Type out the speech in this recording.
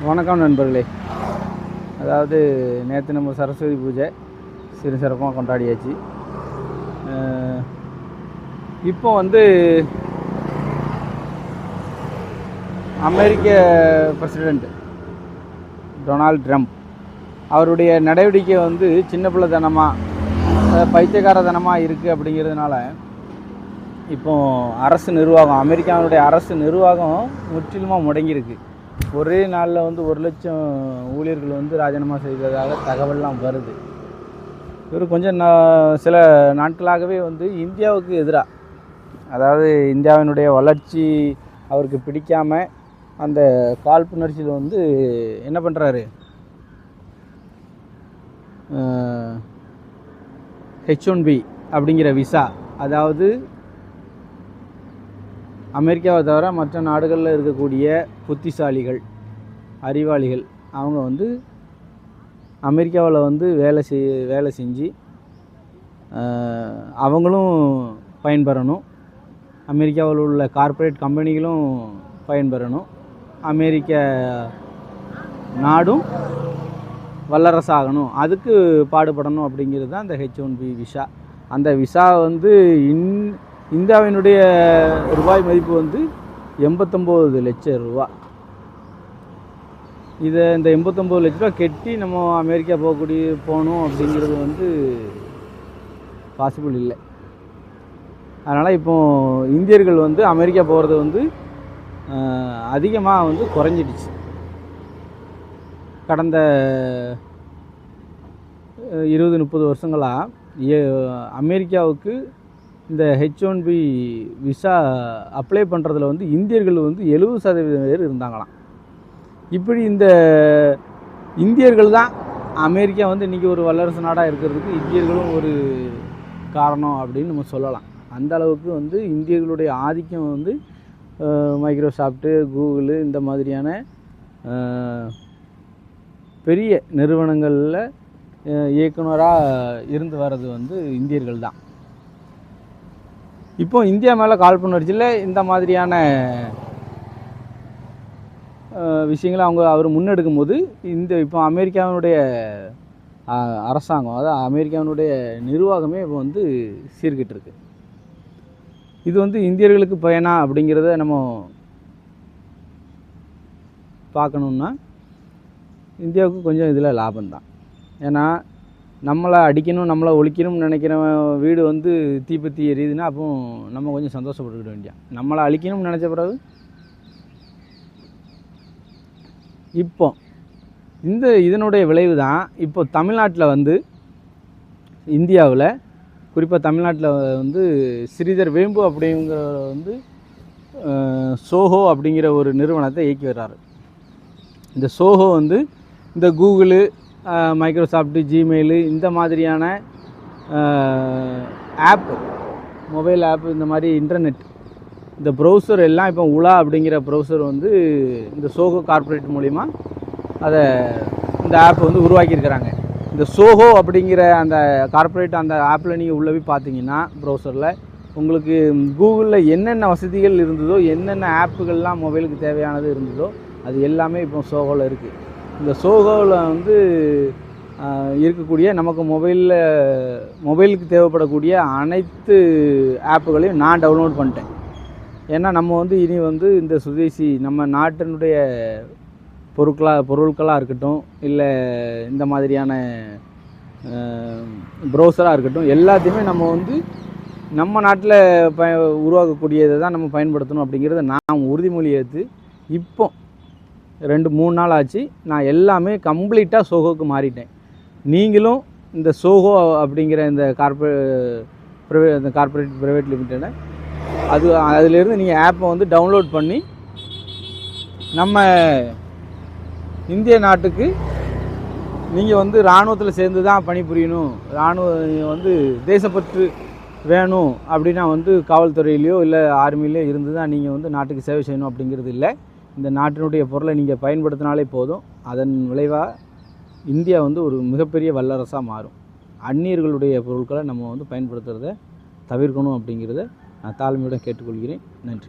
வணக்கம் நண்பர்களே. அதாவது நேற்று நம்ம சரஸ்வதி பூஜை சிறப்பாக கொண்டாடியாச்சு. இப்போ அமெரிக்க பிரசிடெண்ட் டொனால்ட் ட்ரம்ப் அவருடைய நடவடிக்கை சின்ன பிள்ளைத்தனமாக பைத்தியக்காரத்தனமாக இருக்குது. அப்படிங்கிறதுனால இப்போ அமெரிக்காவுடைய அரசு நிர்வாகம் முற்றிலுமாக முடங்கியிருக்கு. ஒரே நாளில் 1 லட்சம் ஊழியர்கள் ராஜினாமா செய்ததாக தகவல்லாம் வருது. இவர் சில நாட்களாகவே இந்தியாவுக்கு எதிராக, அதாவது இந்தியாவினுடைய வளர்ச்சி அவருக்கு பிடிக்காமல் அந்த காழ்ப்புணர்ச்சியில் என்ன பண்ணுறாரு, H1B அப்படிங்கிற விசா, அதாவது அமெரிக்காவை தவிர மற்ற நாடுகளில் இருக்கக்கூடிய புத்திசாலிகள், அறிவாளிகள், அவங்க அமெரிக்காவில் வேலை செஞ்சு அவங்களும் பயன்பெறணும், அமெரிக்காவில் உள்ள கார்ப்பரேட் கம்பெனிகளும் பயன்பெறணும், அமெரிக்க நாடும் வல்லரசாகணும், அதுக்கு பாடுபடணும். அப்படிங்கிறது தான் அந்த H1B விசா. அந்த விசா இந்தியாவினுடைய ரூபாய் மதிப்பு 89 லட்சம் ரூபா. இந்த 89 லட்ச ரூபா கெட்டி நம்ம அமெரிக்கா போகணும் அப்படிங்கிறது பாசிபிள் இல்லை. அதனால் இப்போது இந்தியர்கள் அமெரிக்கா போகிறது அதிகமாக குறைஞ்சிடுச்சு. கடந்த 20-30 வருஷங்களாக அமெரிக்காவுக்கு இந்த H1B விசா அப்ளை பண்ணுறதுல இந்தியர்கள் 70% பேர் இருந்தாங்களாம். இப்படி இந்த இந்தியர்கள் தான் அமெரிக்கா இன்றைக்கி ஒரு வல்லரசு நாடாக இருக்கிறதுக்கு இந்தியர்களும் ஒரு காரணம் அப்படின்னு நம்ம சொல்லலாம். அந்த அளவுக்கு இந்தியர்களுடைய ஆதிக்கம் மைக்ரோசாஃப்ட்டு, கூகுளு இந்த மாதிரியான பெரிய நிறுவனங்களில் இயக்குனராக இருந்து வர்றது இந்தியர்கள் தான். இப்போ இந்தியா மேலே காழ்ப்புணர்ச்சியில் இந்த மாதிரியான விஷயங்களை அவர் முன்னெடுக்கும் போது இப்போ அமெரிக்காவினுடைய அரசாங்கம், அதாவது அமெரிக்காவினுடைய நிர்வாகமே இப்போ சீர்கிட்டிருக்கு. இது இந்தியர்களுக்கு பயனா அப்படிங்கிறத நம்ம பார்க்கணுன்னா இந்தியாவுக்கு கொஞ்சம் இதில் லாபம்தான். ஏன்னா நம்மளை அடிக்கணும், நம்மளை ஒழிக்கணும்னு நினைக்கிற வீடு தீப்பற்றி எரியுதுன்னா அப்போ நம்ம கொஞ்சம் சந்தோஷப்பட்டுக்கிட வேண்டிய. நம்மளை அழிக்கணும்னு நினச்ச பிறகு இப்போ இதனுடைய விளைவு தான் இப்போ தமிழ்நாட்டில் இந்தியாவில் குறிப்பாக தமிழ்நாட்டில் ஸ்ரீதர் வேம்பு அப்படிங்கிற சோஹோ அப்படிங்கிற ஒரு நிறுவனத்தை இயக்கி வர்றாரு. இந்த சோஹோ இந்த கூகுளு, மைக்ரோசாஃப்ட்டு, ஜிமெயிலு இந்த மாதிரியான ஆப்பு, மொபைல் ஆப்பு, இந்த மாதிரி இன்டர்நெட், இந்த ப்ரௌசர் எல்லாம் இப்போ உலா அப்படிங்கிற ப்ரௌசர் இந்த சோஹோ கார்ப்பரேட் மூலிமா இந்த ஆப் உருவாக்கியிருக்கிறாங்க. இந்த சோஹோ அப்படிங்கிற அந்த கார்ப்பரேட் அந்த ஆப்பில் நீங்கள் உள்ளே போய் பார்த்தீங்கன்னா ப்ரௌசரில் உங்களுக்கு கூகுளில் என்னென்ன வசதிகள் இருந்ததோ, என்னென்ன ஆப்புகள்லாம் மொபைலுக்கு தேவையானது இருந்ததோ அது எல்லாமே இப்போ சோஹோவில் இருக்குது. இந்த சோஹோவில் இருக்கக்கூடிய நமக்கு மொபைலுக்கு தேவைப்படக்கூடிய அனைத்து ஆப்புகளையும் நான் டவுன்லோட் பண்ணிட்டேன். ஏன்னா நம்ம இனி இந்த சுதேசி நம்ம நாட்டினுடைய பொருட்களாக இருக்கட்டும், இல்லை இந்த மாதிரியான ப்ரௌசராக இருக்கட்டும், எல்லாத்தையுமே நம்ம நம்ம நாட்டில் உருவாக்கக்கூடியதை தான் நம்ம பயன்படுத்தணும். அப்படிங்கிறத நான் உறுதிமொழி ஏற்று இப்போ 2-3 நாள் ஆச்சு. நான் எல்லாமே கம்ப்ளீட்டாக சோஹோவுக்கு மாறிட்டேன். நீங்களும் இந்த சோஹோ அப்படிங்கிற இந்த கார்ப்பரேட் ப்ரைவேட் லிமிட்டடை அதிலேருந்து நீங்கள் ஆப்பை டவுன்லோட் பண்ணி நம்ம இந்திய நாட்டுக்கு நீங்கள் இராணுவத்தில் சேர்ந்து தான் பணிபுரியணும், தேசப்பற்று வேணும் அப்படின்னா காவல்துறையிலையோ இல்லை ஆர்மியிலையோ இருந்து தான் நீங்கள் நாட்டுக்கு சேவை செய்யணும் அப்படிங்கிறது இல்லை. இந்த நாட்டினுடைய பொருளை நீங்கள் பயன்படுத்தினாலே போதும். அதன் விளைவாக இந்தியா ஒரு மிகப்பெரிய வல்லரசாக மாறும். அந்நியர்களுடைய பொருட்களை நம்ம பயன்படுத்துகிறத தவிர்க்கணும் அப்படிங்கிறத நான் தாழ்மையுடன் கேட்டுக்கொள்கிறேன். நன்றி.